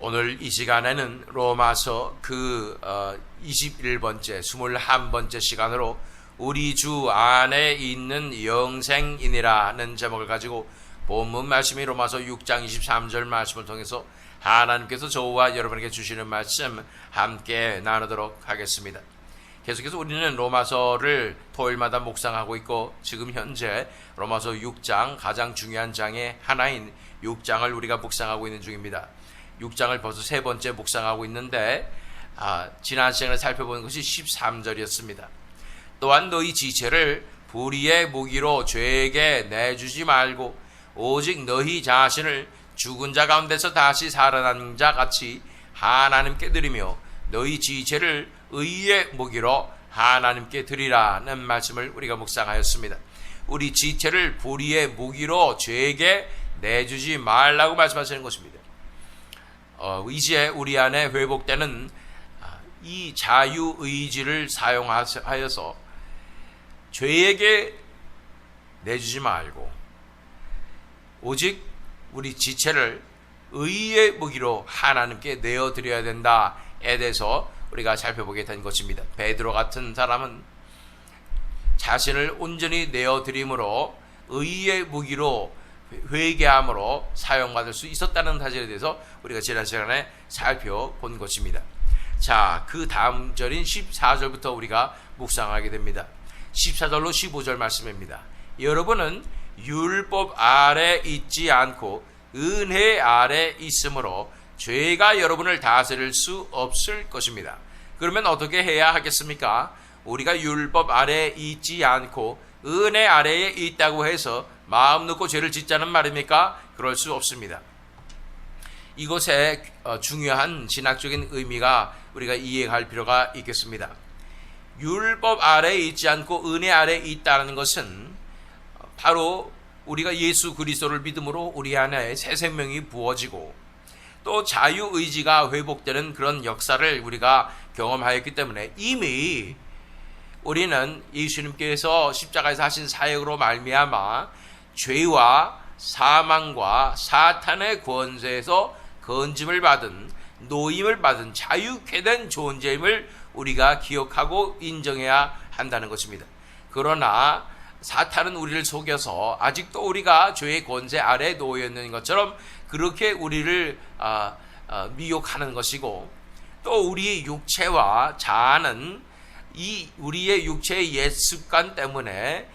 오늘 이 시간에는 로마서 21번째, 21번째 시간으로 우리 주 안에 있는 영생이니라는 제목을 가지고 본문 말씀이 로마서 6장 23절 말씀을 통해서 하나님께서 저와 여러분에게 주시는 말씀 함께 나누도록 하겠습니다. 계속해서 우리는 로마서를 토요일마다 묵상하고 있고, 지금 현재 로마서 6장 가장 중요한 장의 하나인 6장을 우리가 묵상하고 있는 중입니다. 6장을 벌써 세 번째 묵상하고 있는데, 지난 시간에 살펴본 것이 13절이었습니다. 또한 너희 지체를 불의의 무기로 죄에게 내주지 말고 오직 너희 자신을 죽은 자 가운데서 다시 살아난 자 같이 하나님께 드리며 너희 지체를 의의 무기로 하나님께 드리라는 말씀을 우리가 묵상하였습니다. 우리 지체를 불의의 무기로 죄에게 내주지 말라고 말씀하시는 것입니다. 이제 우리 안에 회복되는 이 자유의지를 사용하여서 죄에게 내주지 말고 오직 우리 지체를 의의 무기로 하나님께 내어드려야 된다에 대해서 우리가 살펴보게 된 것입니다. 베드로 같은 사람은 자신을 온전히 내어드림으로 의의 무기로 회개함으로 사용받을 수 있었다는 사실에 대해서 우리가 지난 시간에 살펴본 것입니다. 자, 그 다음 절인 14절부터 우리가 묵상하게 됩니다. 14절로 15절 말씀입니다. 여러분은 율법 아래 있지 않고 은혜 아래 있으므로 죄가 여러분을 다스릴 수 없을 것입니다. 그러면 어떻게 해야 하겠습니까? 우리가 율법 아래에 있지 않고 은혜 아래에 있다고 해서 마음 놓고 죄를 짓자는 말입니까? 그럴 수 없습니다. 이것에 중요한 신학적인 의미가 우리가 이해할 필요가 있겠습니다. 율법 아래에 있지 않고 은혜 아래에 있다는 것은 바로 우리가 예수 그리스도를 믿음으로 우리 안에 새 생명이 부어지고 또 자유의지가 회복되는 그런 역사를 우리가 경험하였기 때문에 이미 우리는 예수님께서 십자가에서 하신 사역으로 말미암아 죄와 사망과 사탄의 권세에서 건짐을 받은, 노임을 받은 자유케 된 존재임을 우리가 기억하고 인정해야 한다는 것입니다. 그러나 사탄은 우리를 속여서 아직도 우리가 죄의 권세 아래에 놓여 있는 것처럼 그렇게 우리를 미혹하는 것이고, 또 우리의 육체와 자아는 이 우리의 육체의 옛 습관 때문에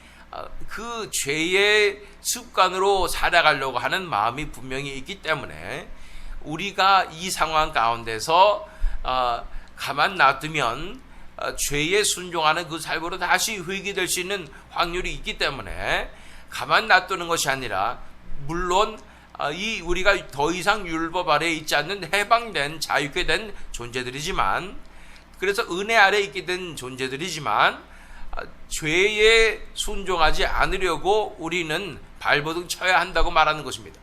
그 죄의 습관으로 살아가려고 하는 마음이 분명히 있기 때문에 우리가 이 상황 가운데서 가만 놔두면 죄에 순종하는 그 삶으로 다시 회귀될 수 있는 확률이 있기 때문에 가만 놔두는 것이 아니라, 물론 우리가 더 이상 율법 아래에 있지 않는 해방된 자유케 된 존재들이지만, 그래서 은혜 아래에 있게 된 존재들이지만 죄에 순종하지 않으려고 우리는 발버둥 쳐야 한다고 말하는 것입니다.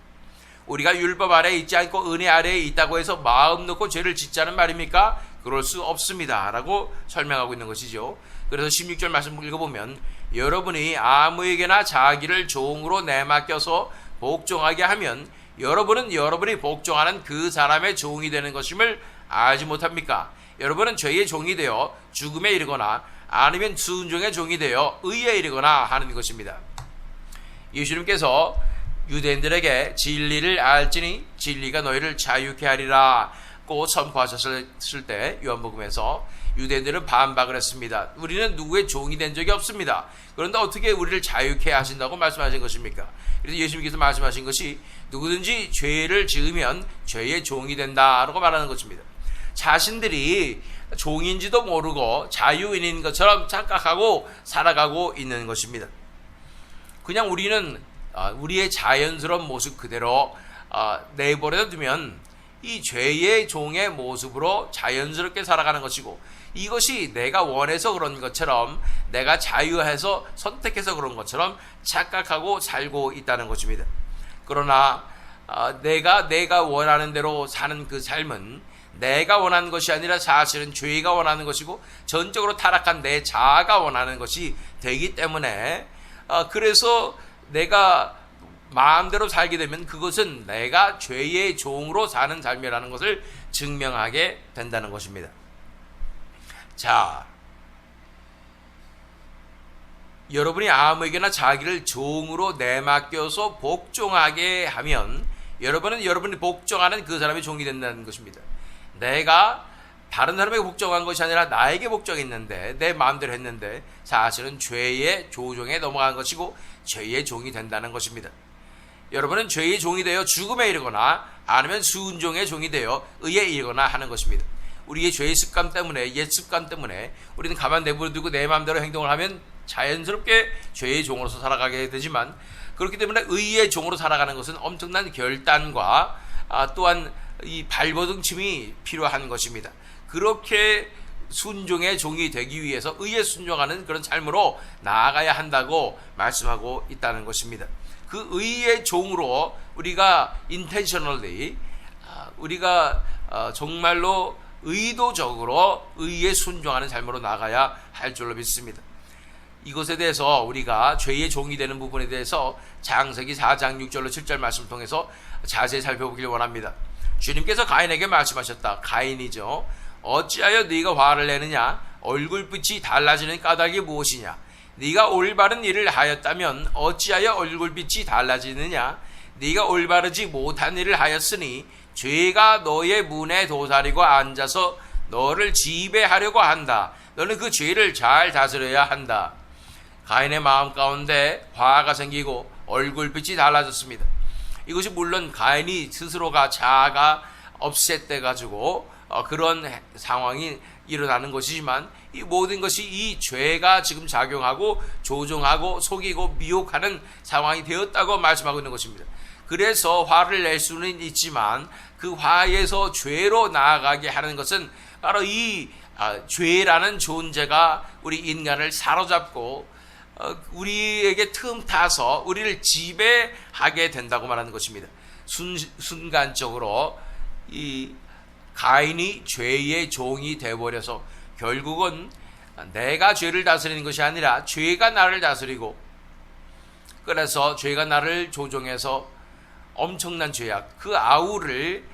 우리가 율법 아래에 있지 않고 은혜 아래에 있다고 해서 마음 놓고 죄를 짓자는 말입니까? 그럴 수 없습니다 라고 설명하고 있는 것이죠. 그래서 16절 말씀 읽어보면 여러분이 아무에게나 자기를 종으로 내맡겨서 복종하게 하면 여러분은 여러분이 복종하는 그 사람의 종이 되는 것임을 알지 못합니까? 여러분은 죄의 종이 되어 죽음에 이르거나 아니면 순종의 종이 되어 의에 이르거나 하는 것입니다. 예수님께서 유대인들에게 진리를 알지니 진리가 너희를 자유케 하리라 고 선포하셨을 때 요한복음에서 유대인들은 반박을 했습니다. 우리는 누구의 종이 된 적이 없습니다. 그런데 어떻게 우리를 자유케 하신다고 말씀하신 것입니까? 그래서 예수님께서 말씀하신 것이 누구든지 죄를 지으면 죄의 종이 된다라고 말하는 것입니다. 자신들이 종인지도 모르고 자유인인 것처럼 착각하고 살아가고 있는 것입니다. 그냥 우리는 우리의 자연스러운 모습 그대로 내버려 두면 이 죄의 종의 모습으로 자연스럽게 살아가는 것이고, 이것이 내가 원해서 그런 것처럼, 내가 자유해서 선택해서 그런 것처럼 착각하고 살고 있다는 것입니다. 그러나 내가 원하는 대로 사는 그 삶은 내가 원하는 것이 아니라 사실은 죄가 원하는 것이고 전적으로 타락한 내 자아가 원하는 것이 되기 때문에, 그래서 내가 마음대로 살게 되면 그것은 내가 죄의 종으로 사는 삶이라는 것을 증명하게 된다는 것입니다. 자, 여러분이 아무에게나 자기를 종으로 내맡겨서 복종하게 하면 여러분은 여러분이 복종하는 그 사람의 종이 된다는 것입니다. 내가 다른 사람에게 복종한 것이 아니라 나에게 복종했는데, 내 마음대로 했는데 사실은 죄의 조종에 넘어간 것이고 죄의 종이 된다는 것입니다. 여러분은 죄의 종이 되어 죽음에 이르거나 아니면 순종의 종이 되어 의에 이르거나 하는 것입니다. 우리의 죄의 습관 때문에, 옛 습관 때문에 우리는 가만 내버려두고 내 마음대로 행동을 하면 자연스럽게 죄의 종으로서 살아가게 되지만, 그렇기 때문에 의의 종으로 살아가는 것은 엄청난 결단과 또한 이 발버둥침이 필요한 것입니다. 그렇게 순종의 종이 되기 위해서 의에 순종하는 그런 삶으로 나아가야 한다고 말씀하고 있다는 것입니다. 그 의의 종으로 우리가 intentionally, 우리가 정말로 의도적으로 의에 순종하는 삶으로 나가야 할 줄로 믿습니다. 이것에 대해서 우리가 죄의 종이 되는 부분에 대해서 창세기 4장 6절로 7절 말씀을 통해서 자세히 살펴보길 원합니다. 주님께서 가인에게 말씀하셨다. 가인이죠. 어찌하여 네가 화를 내느냐? 얼굴빛이 달라지는 까닭이 무엇이냐? 네가 올바른 일을 하였다면 어찌하여 얼굴빛이 달라지느냐? 네가 올바르지 못한 일을 하였으니 죄가 너의 문에 도사리고 앉아서 너를 지배하려고 한다. 너는 그 죄를 잘 다스려야 한다. 가인의 마음 가운데 화가 생기고 얼굴빛이 달라졌습니다. 이것이 물론 가인이 스스로가 자아가 업셋돼 가지고 그런 상황이 일어나는 것이지만, 이 모든 것이 이 죄가 지금 작용하고 조종하고 속이고 미혹하는 상황이 되었다고 말씀하고 있는 것입니다. 그래서 화를 낼 수는 있지만 그 화에서 죄로 나아가게 하는 것은 바로 이 죄라는 존재가 우리 인간을 사로잡고 우리에게 틈타서 우리를 지배하게 된다고 말하는 것입니다. 순간적으로 이 가인이 죄의 종이 되어버려서 결국은 내가 죄를 다스리는 것이 아니라 죄가 나를 다스리고, 그래서 죄가 나를 조종해서 엄청난 죄악, 그 아우를,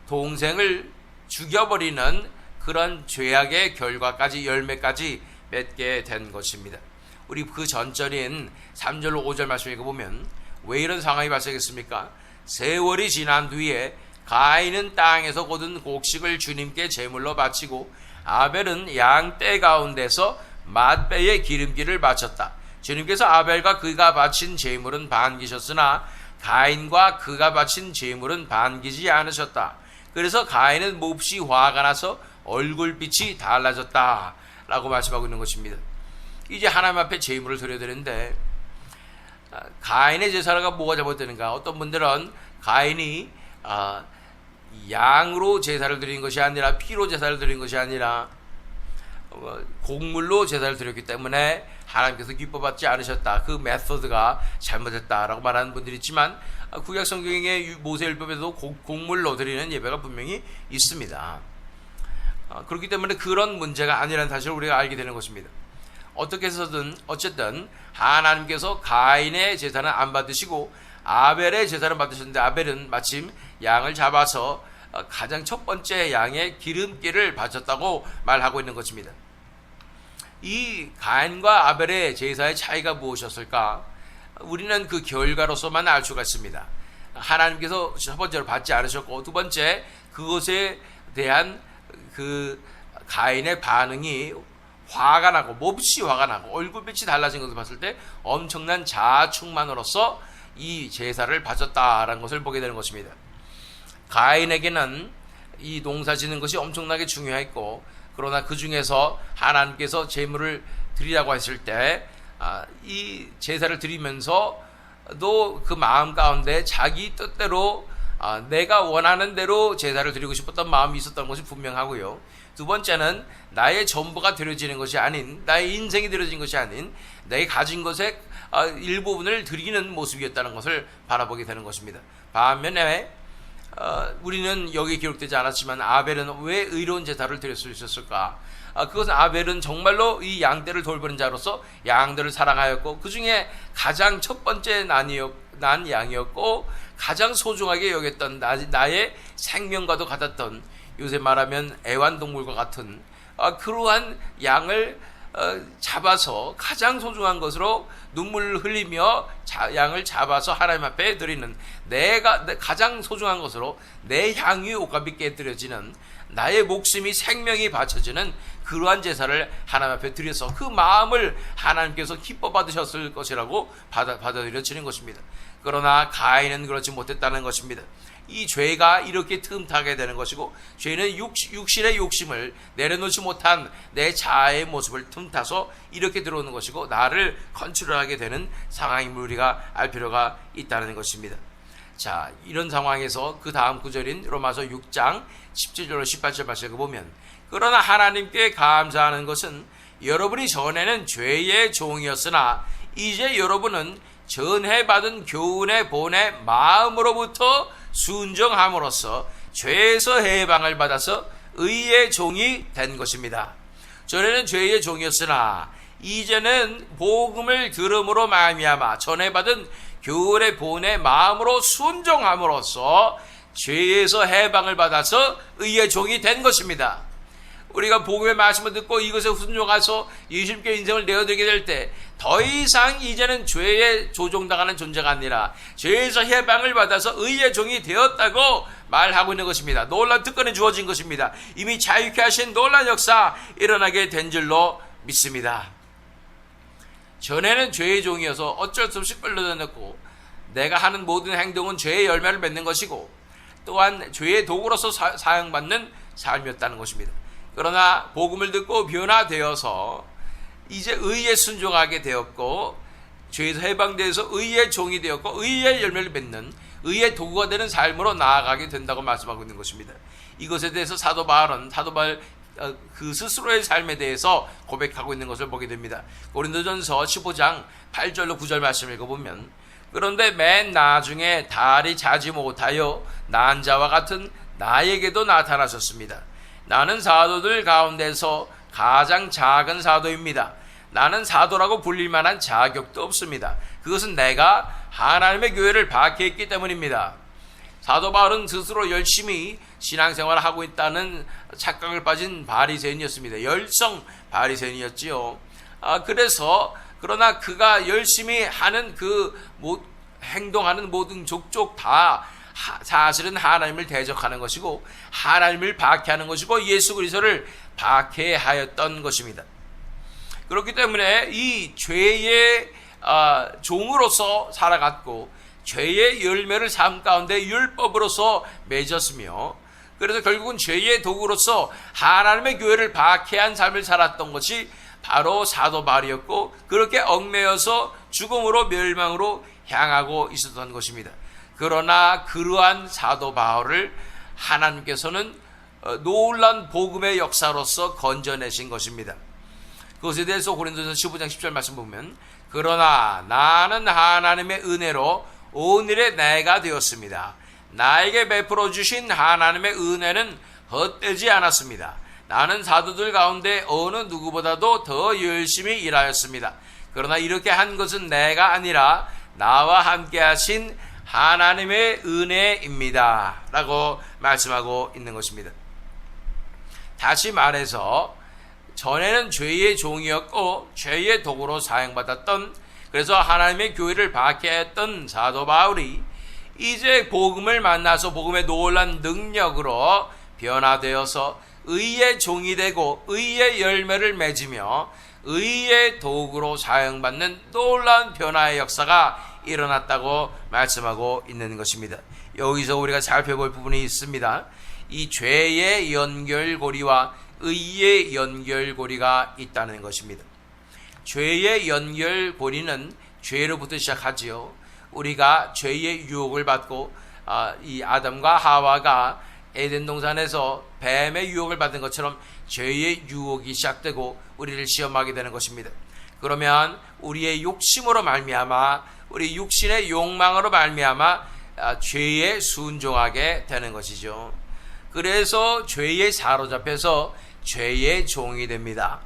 동생을 죽여버리는 그런 죄악의 결과까지, 열매까지 맺게 된 것입니다. 우리 그 전절인 3절로 5절 말씀 읽어보면 왜 이런 상황이 발생했습니까? 세월이 지난 뒤에 가인은 땅에서 거둔 곡식을 주님께 제물로 바치고 아벨은 양떼 가운데서 맏배에 기름기를 바쳤다. 주님께서 아벨과 그가 바친 제물은 반기셨으나 가인과 그가 바친 제물은 반기지 않으셨다. 그래서 가인은 몹시 화가 나서 얼굴빛이 달라졌다 라고 말씀하고 있는 것입니다. 이제 하나님 앞에 제물을 드려야 되는데 가인의 제사가 뭐가 잘못되는가? 어떤 분들은 가인이 양으로 제사를 드린 것이 아니라, 피로 제사를 드린 것이 아니라 곡물로 제사를 드렸기 때문에 하나님께서 기뻐받지 않으셨다, 그 메소드가 잘못했다라고 말하는 분들이 있지만, 구약 성경의 모세율법에도 곡물로 드리는 예배가 분명히 있습니다. 그렇기 때문에 그런 문제가 아니라는 사실을 우리가 알게 되는 것입니다. 어떻게 해서든 어쨌든 하나님께서 가인의 제사는 안 받으시고 아벨의 제사를 받으셨는데, 아벨은 마침 양을 잡아서 가장 첫 번째 양의 기름기를 바쳤다고 말하고 있는 것입니다. 이 가인과 아벨의 제사의 차이가 무엇이었을까? 우리는 그 결과로서만 알 수가 있습니다. 하나님께서 첫 번째로 받지 않으셨고, 두 번째 그것에 대한 그 가인의 반응이 화가 나고, 몹시 화가 나고 얼굴빛이 달라진 것을 봤을 때 엄청난 자아 충만으로서 이 제사를 바쳤다라는 것을 보게 되는 것입니다. 가인에게는 이 농사 짓는 것이 엄청나게 중요했고, 그러나 그 중에서 하나님께서 제물을 드리라고 했을 때 이 제사를 드리면서도 그 마음 가운데 자기 뜻대로 내가 원하는 대로 제사를 드리고 싶었던 마음이 있었던 것이 분명하고요. 두 번째는 나의 전부가 드려지는 것이 아닌, 나의 인생이 드려진 것이 아닌 내가 가진 것의 일부분을 드리는 모습이었다는 것을 바라보게 되는 것입니다. 반면에 우리는 여기 기록되지 않았지만 아벨은 왜 의로운 제사를 드릴 수 있었을까? 그것은 아벨은 정말로 이 양떼를 돌보는 자로서 양들을 사랑하였고, 그 중에 가장 첫 번째 난 양이었고 가장 소중하게 여겼던 나의 생명과도 같았던, 요새 말하면 애완동물과 같은 그러한 양을 잡아서 가장 소중한 것으로 눈물을 흘리며 양을 잡아서 하나님 앞에 드리는, 내가 가장 소중한 것으로 내 향유 옷값이 깨뜨려지는, 나의 목숨이 생명이 바쳐지는 그러한 제사를 하나님 앞에 드려서 그 마음을 하나님께서 기뻐 받으셨을 것이라고 받아들여지는 것입니다. 그러나 가인은 그렇지 못했다는 것입니다. 이 죄가 이렇게 틈타게 되는 것이고, 죄는 육신의 욕심을 내려놓지 못한 내 자아의 모습을 틈타서 이렇게 들어오는 것이고, 나를 컨트롤하게 되는 상황임을 우리가 알 필요가 있다는 것입니다. 자, 이런 상황에서 그 다음 구절인 로마서 6장 17절로 18절 말씀을 보면, 그러나 하나님께 감사하는 것은 여러분이 전에는 죄의 종이었으나 이제 여러분은 전해 받은 교훈의 본의 마음으로부터 순종함으로써 죄에서 해방을 받아서 의의 종이 된 것입니다. 전에는 죄의 종이었으나 이제는 복음을 들음으로 말미암아 전해 받은 교훈의 본의 마음으로 순종함으로써 죄에서 해방을 받아서 의의 종이 된 것입니다. 우리가 복음의 말씀을 듣고 이것에 순종해서 예수님께 인생을 내어드리게 될 때 더 이상 이제는 죄에 조종당하는 존재가 아니라 죄에서 해방을 받아서 의의 종이 되었다고 말하고 있는 것입니다. 놀라운 특권이 주어진 것입니다. 이미 자유케 하신 놀라운 역사 일어나게 된 줄로 믿습니다. 전에는 죄의 종이어서 어쩔 수 없이 끌려다녔고, 내가 하는 모든 행동은 죄의 열매를 맺는 것이고, 또한 죄의 도구로서 사용받는 삶이었다는 것입니다. 그러나 복음을 듣고 변화되어서 이제 의에 순종하게 되었고, 죄에서 해방되어서 의의 종이 되었고, 의의 열매를 맺는 의의 도구가 되는 삶으로 나아가게 된다고 말씀하고 있는 것입니다. 이것에 대해서 사도 바울은 그 스스로의 삶에 대해서 고백하고 있는 것을 보게 됩니다. 고린도전서 15장 8절로 9절 말씀을 읽어보면, 그런데 맨 나중에 달이 자지 못하여 난 자와 같은 나에게도 나타나셨습니다. 나는 사도들 가운데서 가장 작은 사도입니다. 나는 사도라고 불릴 만한 자격도 없습니다. 그것은 내가 하나님의 교회를 박해했기 때문입니다. 사도 바울은 스스로 열심히 신앙생활을 하고 있다는 착각을 빠진 바리새인이었습니다. 열성 바리새인이었지요. 그러나 그가 열심히 하는 행동하는 모든 족족 다 사실은 하나님을 대적하는 것이고, 하나님을 박해하는 것이고, 예수 그리스도를 박해하였던 것입니다. 그렇기 때문에 이 죄의 종으로서 살아갔고, 죄의 열매를 삶 가운데 율법으로서 맺었으며, 그래서 결국은 죄의 도구로서 하나님의 교회를 박해한 삶을 살았던 것이 바로 사도 바울이었고, 그렇게 얽매여서 죽음으로 멸망으로 향하고 있었던 것입니다. 그러나 그러한 사도 바울을 하나님께서는 놀라운 복음의 역사로서 건져내신 것입니다. 그것에 대해서 고린도전서 15장 10절 말씀 보면, 그러나 나는 하나님의 은혜로 오늘의 내가 되었습니다. 나에게 베풀어 주신 하나님의 은혜는 헛되지 않았습니다. 나는 사도들 가운데 어느 누구보다도 더 열심히 일하였습니다. 그러나 이렇게 한 것은 내가 아니라 나와 함께 하신 하나님의 은혜입니다 라고 말씀하고 있는 것입니다. 다시 말해서 전에는 죄의 종이었고 죄의 도구로 사용받았던, 그래서 하나님의 교회를 박해했던 사도 바울이 이제 복음을 만나서 복음의 놀라운 능력으로 변화되어서 의의 종이 되고 의의 열매를 맺으며 의의 도구로 사용받는 놀라운 변화의 역사가 일어났다고 말씀하고 있는 것입니다. 여기서 우리가 살펴볼 부분이 있습니다. 이 죄의 연결고리와 의의 연결고리가 있다는 것입니다. 죄의 연결고리는 죄로부터 시작하지요. 우리가 죄의 유혹을 받고 이 아담과 하와가 에덴 동산에서 뱀의 유혹을 받은 것처럼 죄의 유혹이 시작되고 우리를 시험하게 되는 것입니다. 그러면 우리의 욕심으로 말미암아, 우리 육신의 욕망으로 말미암아 죄에 순종하게 되는 것이죠. 그래서 죄에 사로잡혀서 죄의 종이 됩니다.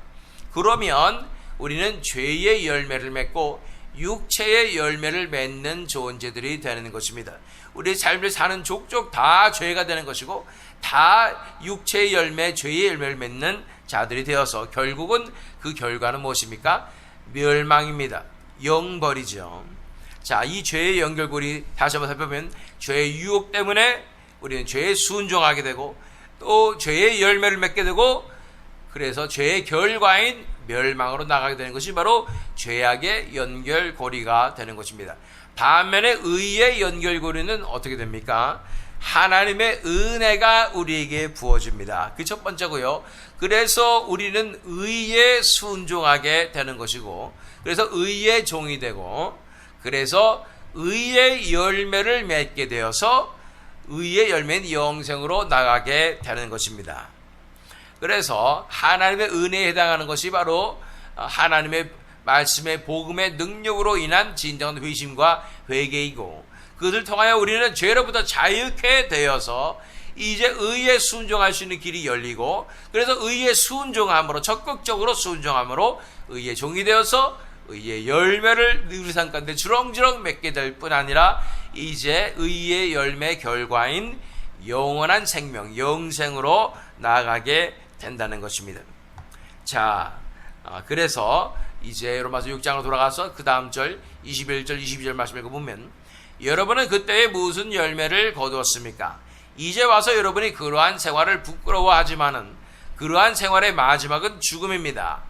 그러면 우리는 죄의 열매를 맺고 육체의 열매를 맺는 존재들이 되는 것입니다. 우리 삶을 사는 족족 다 죄가 되는 것이고 다 육체의 열매, 죄의 열매를 맺는 자들이 되어서 결국은 그 결과는 무엇입니까? 멸망입니다. 영벌이죠. 자, 이 죄의 연결고리 다시 한번 살펴보면 죄의 유혹 때문에 우리는 죄에 순종하게 되고 또 죄의 열매를 맺게 되고 그래서 죄의 결과인 멸망으로 나가게 되는 것이 바로 죄악의 연결고리가 되는 것입니다. 반면에 의의 연결고리는 어떻게 됩니까? 하나님의 은혜가 우리에게 부어집니다. 그 첫 번째고요. 그래서 우리는 의에 순종하게 되는 것이고 그래서 의의 종이 되고 그래서 의의 열매를 맺게 되어서 의의 열매인 영생으로 나가게 되는 것입니다. 그래서 하나님의 은혜에 해당하는 것이 바로 하나님의 말씀의 복음의 능력으로 인한 진정한 회심과 회개이고 그것을 통하여 우리는 죄로부터 자유케 되어서 이제 의에 순종할 수 있는 길이 열리고 그래서 의에 순종함으로 적극적으로 순종함으로 의의 종이 되어서 의의 열매를 우리 삶 가운데 주렁주렁 맺게 될 뿐 아니라 이제 의의 열매 결과인 영원한 생명, 영생으로 나아가게 된다는 것입니다. 자, 그래서 이제 로마서 6장으로 돌아가서 그 다음 절 21절 22절 말씀 읽어보면 여러분은 그때에 무슨 열매를 거두었습니까? 이제 와서 여러분이 그러한 생활을 부끄러워하지만은 그러한 생활의 마지막은 죽음입니다.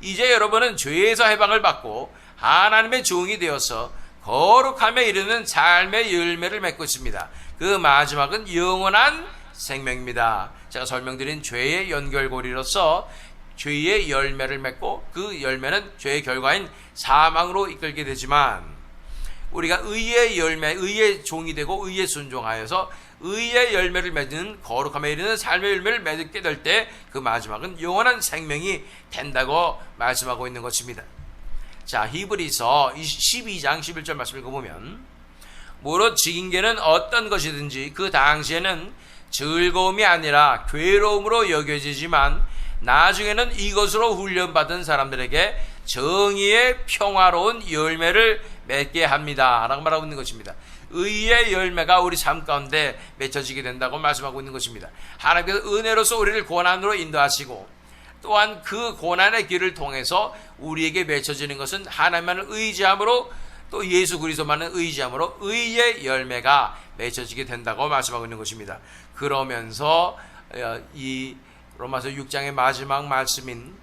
이제 여러분은 죄에서 해방을 받고 하나님의 종이 되어서 거룩함에 이르는 삶의 열매를 맺고 있습니다. 그 마지막은 영원한 생명입니다. 제가 설명드린 죄의 연결고리로서 죄의 열매를 맺고 그 열매는 죄의 결과인 사망으로 이끌게 되지만 우리가 의의 열매, 의의 종이 되고 의에 순종하여서 의의 열매를 맺는 거룩함에 이르는 삶의 열매를 맺게 될 때 그 마지막은 영원한 생명이 된다고 말씀하고 있는 것입니다. 자, 히브리서 12장 11절 말씀 읽어보면 무릇 징계는 어떤 것이든지 그 당시에는 즐거움이 아니라 괴로움으로 여겨지지만 나중에는 이것으로 훈련받은 사람들에게 정의의 평화로운 열매를 맺게 합니다 라고 말하고 있는 것입니다. 의의 열매가 우리 삶 가운데 맺혀지게 된다고 말씀하고 있는 것입니다. 하나님께서 은혜로서 우리를 고난으로 인도하시고 또한 그 고난의 길을 통해서 우리에게 맺혀지는 것은 하나님만을 의지함으로 또 예수 그리스도만을 의지함으로 의의 열매가 맺혀지게 된다고 말씀하고 있는 것입니다. 그러면서 이 로마서 6장의 마지막 말씀인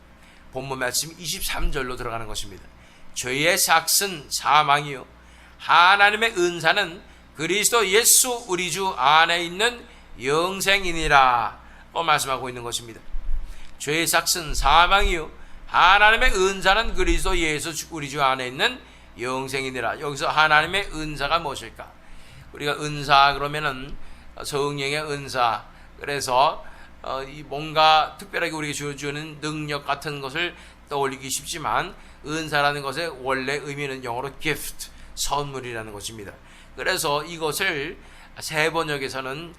본문 말씀 23절로 들어가는 것입니다. 죄의 삭은 사망이요 하나님의 은사는 그리스도 예수 우리 주 안에 있는 영생이니라 말씀하고 있는 것입니다. 죄의 삭은 사망이요 하나님의 은사는 그리스도 예수 우리 주 안에 있는 영생이니라. 여기서 하나님의 은사가 무엇일까? 우리가 은사 그러면은 성령의 은사, 그래서 뭔가 특별하게 우리에게 주어주는 능력 같은 것을 떠올리기 쉽지만 은사라는 것의 원래 의미는 영어로 gift, 선물이라는 것입니다. 그래서 이것을 새 번역에서는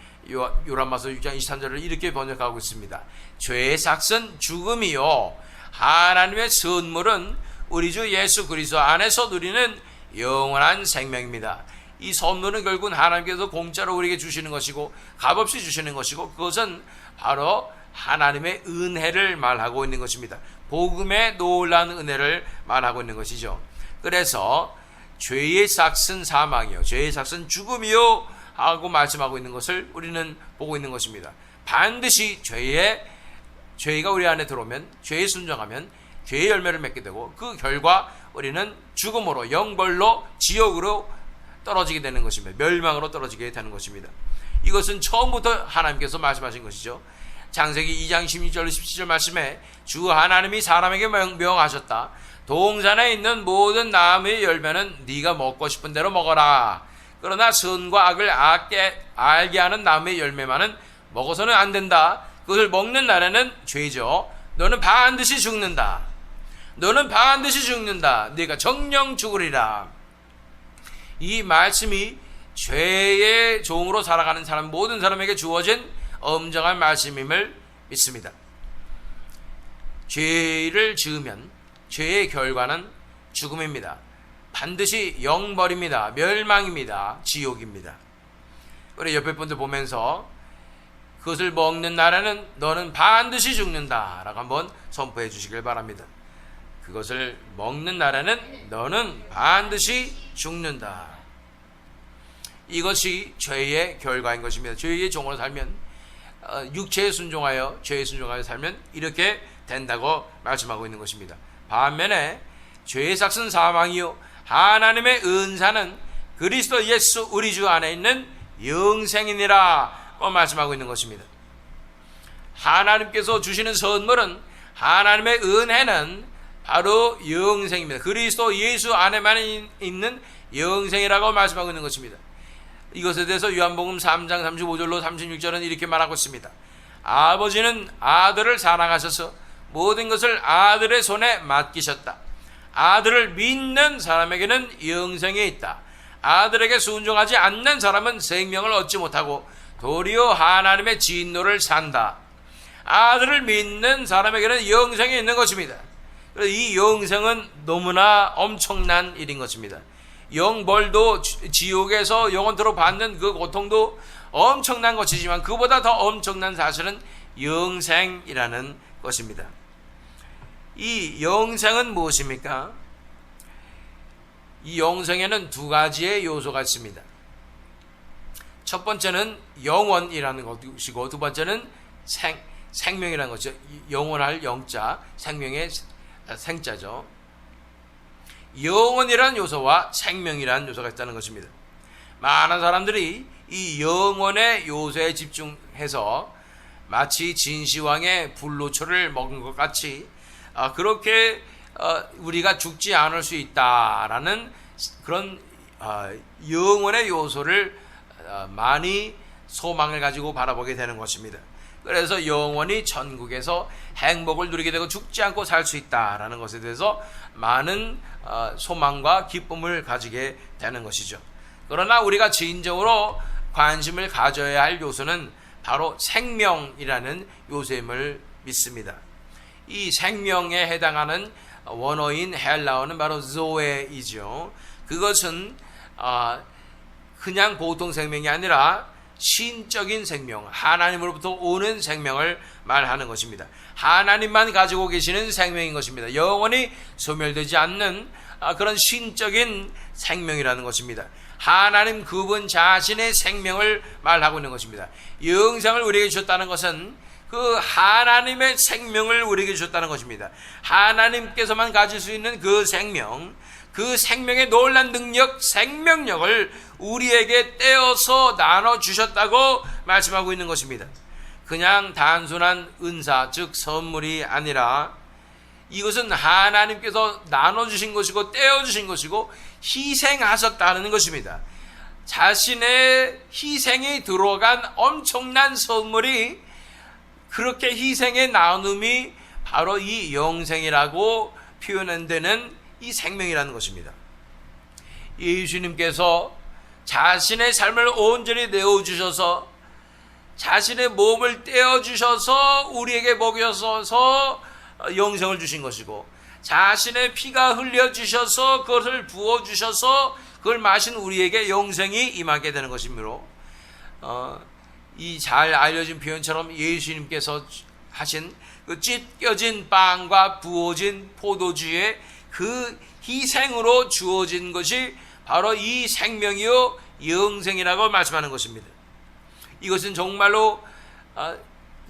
요한마서 6장 23절을 이렇게 번역하고 있습니다. 죄의 삭은 죽음이요 하나님의 선물은 우리 주 예수 그리스도 안에서 누리는 영원한 생명입니다. 이 선물은 결국은 하나님께서 공짜로 우리에게 주시는 것이고 값없이 주시는 것이고 그것은 바로 하나님의 은혜를 말하고 있는 것입니다. 복음의 놀라운 은혜를 말하고 있는 것이죠. 그래서 죄의 삭은 사망이요 죄의 삭은 죽음이요 하고 말씀하고 있는 것을 우리는 보고 있는 것입니다. 반드시 죄가 우리 안에 들어오면 죄에 순종하면 죄의 열매를 맺게 되고 그 결과 우리는 죽음으로 영벌로 지옥으로 떨어지게 되는 것입니다. 멸망으로 떨어지게 되는 것입니다. 이것은 처음부터 하나님께서 말씀하신 것이죠. 창세기 2장 16절 17절 말씀에 주 하나님이 사람에게 명하셨다. 동산에 있는 모든 나무의 열매는 네가 먹고 싶은 대로 먹어라. 그러나 선과 악을 알게 하는 나무의 열매만은 먹어서는 안 된다. 그것을 먹는 날에는 죄죠. 너는 반드시 죽는다. 너는 반드시 죽는다. 네가 정령 죽으리라. 이 말씀이 죄의 종으로 살아가는 사람 모든 사람에게 주어진 엄정한 말씀임을 믿습니다. 죄를 지으면 죄의 결과는 죽음입니다. 반드시 영벌입니다. 멸망입니다. 지옥입니다. 우리 옆에 분들 보면서 그것을 먹는 날에는 너는 반드시 죽는다 라고 한번 선포해 주시길 바랍니다. 그것을 먹는 날에는 너는 반드시 죽는다. 이것이 죄의 결과인 것입니다. 죄의 종으로 살면, 육체에 순종하여 죄에 순종하여 살면 이렇게 된다고 말씀하고 있는 것입니다. 반면에 죄의 삭은 사망이요 하나님의 은사는 그리스도 예수 우리 주 안에 있는 영생이니라 말씀하고 있는 것입니다. 하나님께서 주시는 선물은, 하나님의 은혜는 바로 영생입니다. 그리스도 예수 안에만 있는 영생이라고 말씀하고 있는 것입니다. 이것에 대해서 요한복음 3장 35절로 36절은 이렇게 말하고 있습니다. 아버지는 아들을 사랑하셔서 모든 것을 아들의 손에 맡기셨다. 아들을 믿는 사람에게는 영생이 있다. 아들에게 순종하지 않는 사람은 생명을 얻지 못하고 도리어 하나님의 진노를 산다. 아들을 믿는 사람에게는 영생이 있는 것입니다. 이 영생은 너무나 엄청난 일인 것입니다. 영벌도, 지옥에서 영원토록 받는 그 고통도 엄청난 것이지만 그보다 더 엄청난 사실은 영생이라는 것입니다. 이 영생은 무엇입니까? 이 영생에는 두 가지의 요소가 있습니다. 첫 번째는 영원이라는 것이고, 두 번째는 생명이라는 것이죠. 영원할 영자, 생명의 생자죠. 영원이라는 요소와 생명이라는 요소가 있다는 것입니다. 많은 사람들이 이 영원의 요소에 집중해서 마치 진시황의 불로초를 먹은 것 같이 그렇게 우리가 죽지 않을 수 있다라는 그런 영원의 요소를 많이 소망을 가지고 바라보게 되는 것입니다. 그래서 영원히 천국에서 행복을 누리게 되고 죽지 않고 살 수 있다라는 것에 대해서 많은 소망과 기쁨을 가지게 되는 것이죠. 그러나 우리가 진정으로 관심을 가져야 할 요소는 바로 생명이라는 요소임을 믿습니다. 이 생명에 해당하는 원어인 헬라어는 바로 조에이죠. 그것은 그냥 보통 생명이 아니라 신적인 생명, 하나님으로부터 오는 생명을 말하는 것입니다. 하나님만 가지고 계시는 생명인 것입니다. 영원히 소멸되지 않는 그런 신적인 생명이라는 것입니다. 하나님 그분 자신의 생명을 말하고 있는 것입니다. 영생을 우리에게 주셨다는 것은 그 하나님의 생명을 우리에게 주셨다는 것입니다. 하나님께서만 가질 수 있는 그 생명, 그 생명의 놀란 능력, 생명력을 우리에게 떼어서 나눠주셨다고 말씀하고 있는 것입니다. 그냥 단순한 은사, 즉 선물이 아니라 이것은 하나님께서 나눠주신 것이고 떼어주신 것이고 희생하셨다는 것입니다. 자신의 희생이 들어간 엄청난 선물이, 그렇게 희생의 나눔이 바로 이 영생이라고 표현되는 이 생명이라는 것입니다. 예수님께서 자신의 삶을 온전히 내어주셔서 자신의 몸을 떼어주셔서 우리에게 먹여서 영생을 주신 것이고, 자신의 피가 흘려주셔서 그것을 부어주셔서 그걸 마신 우리에게 영생이 임하게 되는 것이므로 이 잘 알려진 표현처럼 예수님께서 하신 그 찢겨진 빵과 부어진 포도주의 그 희생으로 주어진 것이 바로 이 생명이요 영생이라고 말씀하는 것입니다. 이것은 정말로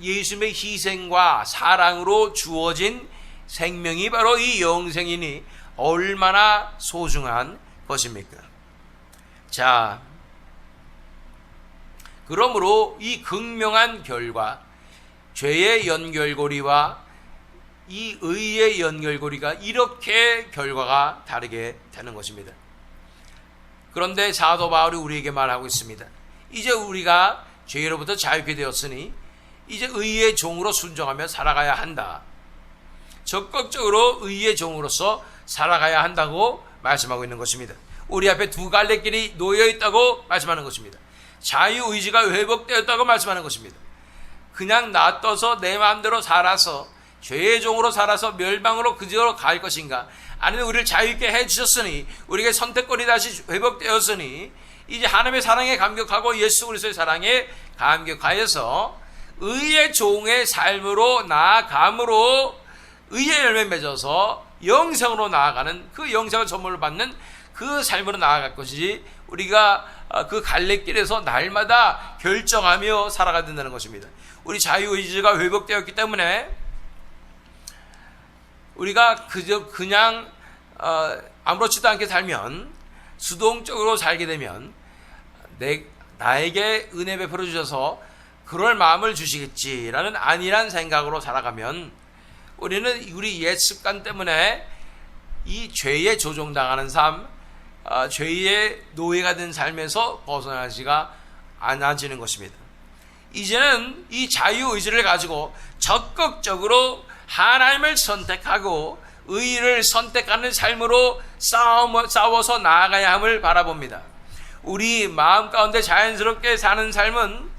예수님의 희생과 사랑으로 주어진 생명이 바로 이 영생이니 얼마나 소중한 것입니까? 자, 그러므로 이 극명한 결과, 죄의 연결고리와 이 의의 연결고리가 이렇게 결과가 다르게 되는 것입니다. 그런데 사도 바울이 우리에게 말하고 있습니다. 이제 우리가 죄로부터 자유케 되었으니 이제 의의 종으로 순종하며 살아가야 한다. 적극적으로 의의 종으로서 살아가야 한다고 말씀하고 있는 것입니다. 우리 앞에 두 갈래 길이 놓여 있다고 말씀하는 것입니다. 자유의지가 회복되었다고 말씀하는 것입니다. 그냥 놔둬서 내 마음대로 살아서 죄의 종으로 살아서 멸망으로 그저 갈 것인가? 아니면 우리를 자유있게 해주셨으니, 우리에게 선택권이 다시 회복되었으니 이제 하나님의 사랑에 감격하고 예수 그리스도의 사랑에 감격하여서 의의 종의 삶으로 나아감으로 의의 열매 맺어서 영생으로 나아가는, 그 영생을 선물을 받는 그 삶으로 나아갈 것이지, 우리가 그 갈래길에서 날마다 결정하며 살아가야 된다는 것입니다. 우리 자유의지가 회복되었기 때문에 우리가 그냥 아무렇지도 않게 살면, 수동적으로 살게 되면 나에게 은혜 베풀어 주셔서 그럴 마음을 주시겠지라는 안일한 생각으로 살아가면 우리는 우리 옛 습관 때문에 이 죄에 조종당하는 삶, 죄의 노예가 된 삶에서 벗어나지가 않아지는 것입니다. 이제는 이 자유의지를 가지고 적극적으로 하나님을 선택하고 의를 선택하는 삶으로 싸워서 나아가야 함을 바라봅니다. 우리 마음 가운데 자연스럽게 사는 삶은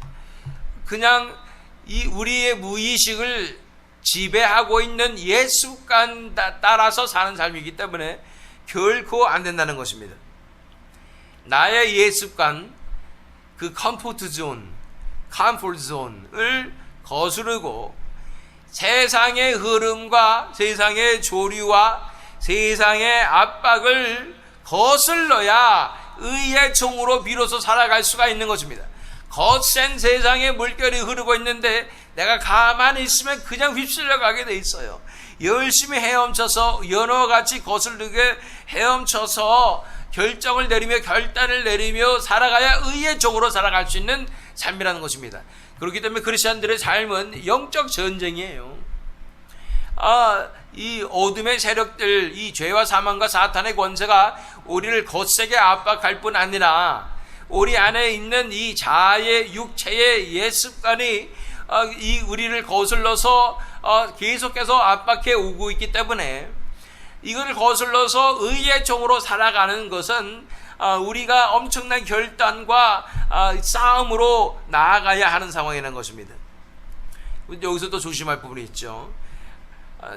그냥 이 우리의 무의식을 지배하고 있는 옛 습관 따라서 사는 삶이기 때문에 결코 안 된다는 것입니다. 나의 옛 습관, 그 컴포트 존을 거스르고 세상의 흐름과 세상의 조류와 세상의 압박을 거슬러야 의의 종으로 비로소 살아갈 수가 있는 것입니다. 거센 세상의 물결이 흐르고 있는데 내가 가만히 있으면 그냥 휩쓸려 가게 돼 있어요. 열심히 헤엄쳐서 연어같이 거슬리게 헤엄쳐서 결정을 내리며 결단을 내리며 살아가야 의의 종으로 살아갈 수 있는 삶이라는 것입니다. 그렇기 때문에 크리스천들의 삶은 영적 전쟁이에요. 이 어둠의 세력들, 이 죄와 사망과 사탄의 권세가 우리를 거세게 압박할 뿐 아니라 우리 안에 있는 이 자아의 육체의 옛 습관이 이 우리를 거슬러서 계속해서 압박해 오고 있기 때문에 이걸 거슬러서 의의 종으로 살아가는 것은 우리가 엄청난 결단과 싸움으로 나아가야 하는 상황이라는 것입니다. 여기서 또 조심할 부분이 있죠.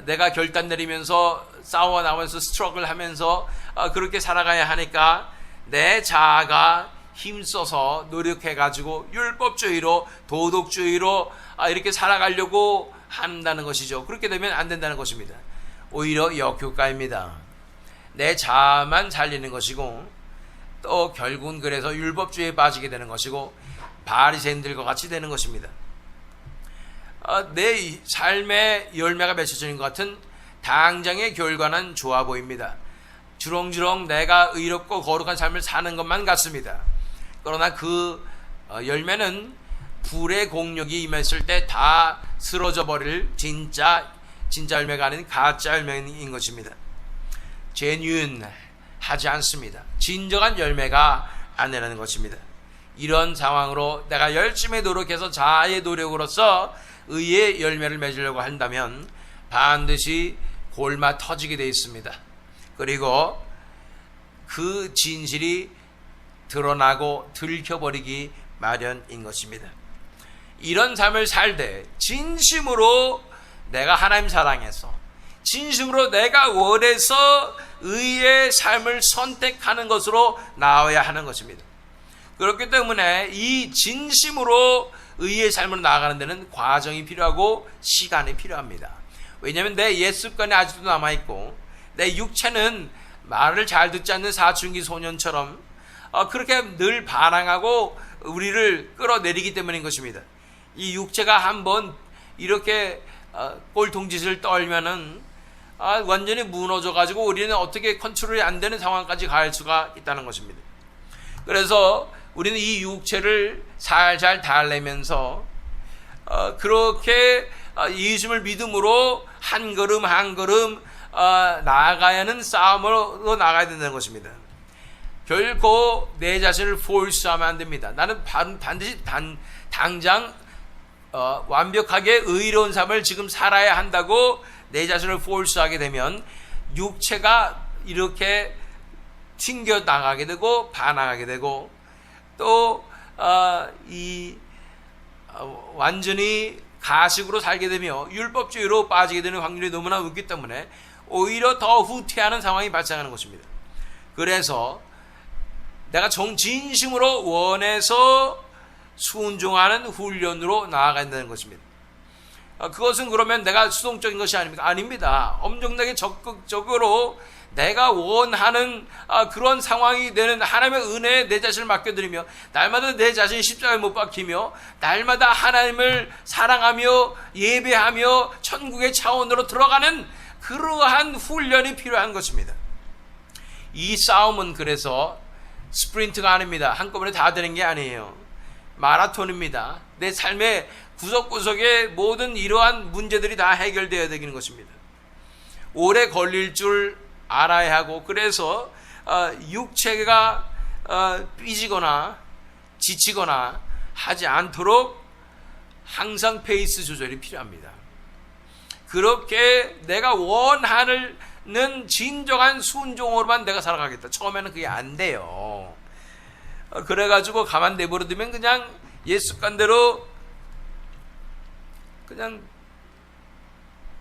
내가 결단 내리면서 싸워 나오면서 스트러글 하면서 그렇게 살아가야 하니까 내 자아가 힘써서 노력해가지고 율법주의로 도덕주의로 이렇게 살아가려고 한다는 것이죠. 그렇게 되면 안 된다는 것입니다. 오히려 역효과입니다. 내 자아만 살리는 것이고 또 결국은 그래서 율법주의에 빠지게 되는 것이고 바리새인들과 같이 되는 것입니다. 내 삶의 열매가 맺혀지는 것 같은 당장의 결과는 좋아 보입니다. 주렁주렁 내가 의롭고 거룩한 삶을 사는 것만 같습니다. 그러나 그 열매는 불의 공력이 임했을 때 다 쓰러져 버릴 진짜 열매가 아닌 가짜 열매인 것입니다. 제뉴인하지 않습니다. 진정한 열매가 아니라는 것입니다. 이런 상황으로 내가 열심히 노력해서 자아의 노력으로서 의의 열매를 맺으려고 한다면 반드시 골마 터지게 되어 있습니다. 그리고 그 진실이 드러나고 들켜버리기 마련인 것입니다. 이런 삶을 살 때 진심으로 내가 하나님 사랑해서 진심으로 내가 원해서 의의 삶을 선택하는 것으로 나와야 하는 것입니다. 그렇기 때문에 이 진심으로 의의 삶으로 나아가는 데는 과정이 필요하고 시간이 필요합니다. 왜냐하면 내 옛 습관이 아직도 남아있고 내 육체는 말을 잘 듣지 않는 사춘기 소년처럼 그렇게 늘 반항하고 우리를 끌어내리기 때문인 것입니다. 이 육체가 한번 이렇게 꼴통짓을 떨면은 완전히 무너져 가지고 우리는 어떻게 컨트롤이 안 되는 상황까지 갈 수가 있다는 것입니다. 그래서 우리는 이 육체를 살살 달래면서 그렇게 예수님을 믿음으로 한 걸음 한 걸음 나아가야 하는 싸움으로 나가야 된다는 것입니다. 결코 내 자신을 포일스하면 안 됩니다. 나는 반드시 당장 완벽하게 의로운 삶을 지금 살아야 한다고 내 자신을 포일스하게 되면 육체가 이렇게 튕겨 나가게 되고 반항하게 되고 또 완전히 가식으로 살게 되며 율법주의로 빠지게 되는 확률이 너무나 높기 때문에 오히려 더 후퇴하는 상황이 발생하는 것입니다. 그래서 내가 진심으로 원해서 순종하는 훈련으로 나아가야 되는 것입니다. 그것은 그러면 내가 수동적인 것이 아닙니까? 아닙니다. 엄청나게 적극적으로 내가 원하는 그런 상황이 되는 하나님의 은혜에 내 자신을 맡겨드리며 날마다 내 자신이 십자가에 못 박히며 날마다 하나님을 사랑하며 예배하며 천국의 차원으로 들어가는 그러한 훈련이 필요한 것입니다. 이 싸움은 그래서 스프린트가 아닙니다. 한꺼번에 다 되는 게 아니에요. 마라톤입니다. 내 삶의 구석구석에 모든 이러한 문제들이 다 해결되어야 되는 것입니다. 오래 걸릴 줄 알아야 하고, 그래서 육체가 삐지거나 지치거나 하지 않도록 항상 페이스 조절이 필요합니다. 그렇게 내가 원하는 진정한 순종으로만 내가 살아가겠다. 처음에는 그게 안 돼요. 그래가지고 가만 내버려두면 그냥 옛 습관대로 그냥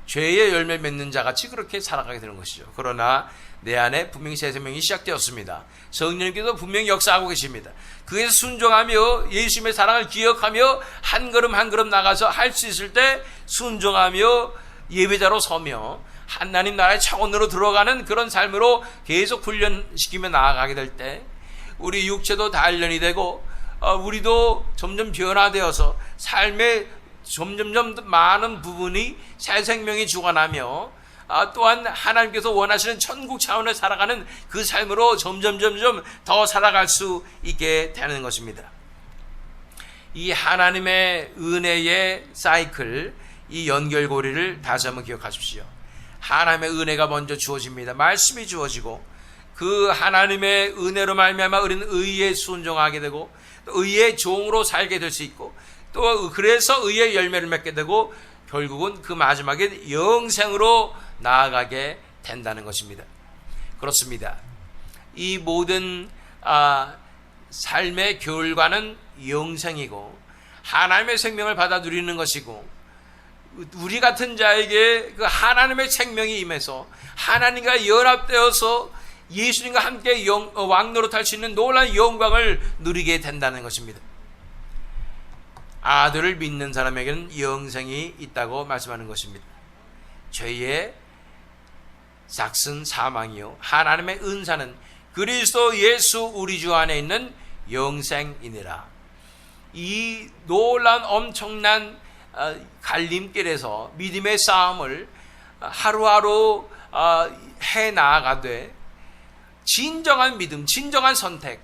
죄의 열매 맺는 자같이 그렇게 살아가게 되는 것이죠. 그러나 내 안에 분명히 새 생명이 시작되었습니다. 성령님께서 분명히 역사하고 계십니다. 그에 순종하며 예수님의 사랑을 기억하며 한 걸음 한 걸음 나가서 할 수 있을 때 순종하며 예배자로 서며 하나님 나라의 차원으로 들어가는 그런 삶으로 계속 훈련시키며 나아가게 될 때 우리 육체도 단련이 되고 우리도 점점 변화되어서 삶의 점점점 많은 부분이 새 생명이 죽어나며 또한 하나님께서 원하시는 천국 차원을 살아가는 그 삶으로 점점 더 살아갈 수 있게 되는 것입니다. 이 하나님의 은혜의 사이클, 이 연결고리를 다시 한번 기억하십시오. 하나님의 은혜가 먼저 주어집니다. 말씀이 주어지고 그 하나님의 은혜로 말미암아 우리는 의에 순종하게 되고 또 의의 종으로 살게 될 수 있고 또 그래서 의의 열매를 맺게 되고 결국은 그 마지막에 영생으로 나아가게 된다는 것입니다. 그렇습니다. 이 모든 삶의 결과는 영생이고 하나님의 생명을 받아 누리는 것이고 우리 같은 자에게 그 하나님의 생명이 임해서 하나님과 연합되어서 예수님과 함께 왕노릇할 수 있는 놀라운 영광을 누리게 된다는 것입니다. 아들을 믿는 사람에게는 영생이 있다고 말씀하는 것입니다. 죄의 삭슨 사망이요 하나님의 은사는 그리스도 예수 우리 주 안에 있는 영생이니라. 이 놀라운 엄청난 갈림길에서 믿음의 싸움을 하루하루 해나가되 진정한 믿음, 진정한 선택,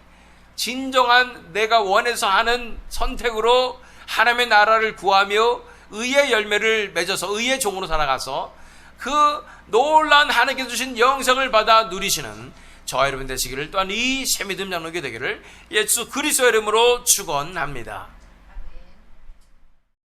진정한 내가 원해서 하는 선택으로 하나님의 나라를 구하며 의의 열매를 맺어서 의의 종으로 살아가서 그 놀라운 하나님께서 주신 영생을 받아 누리시는 저와 여러분 되시기를 또한 이 새믿음 장로교 되기를 예수 그리스도의 이름으로 축원합니다.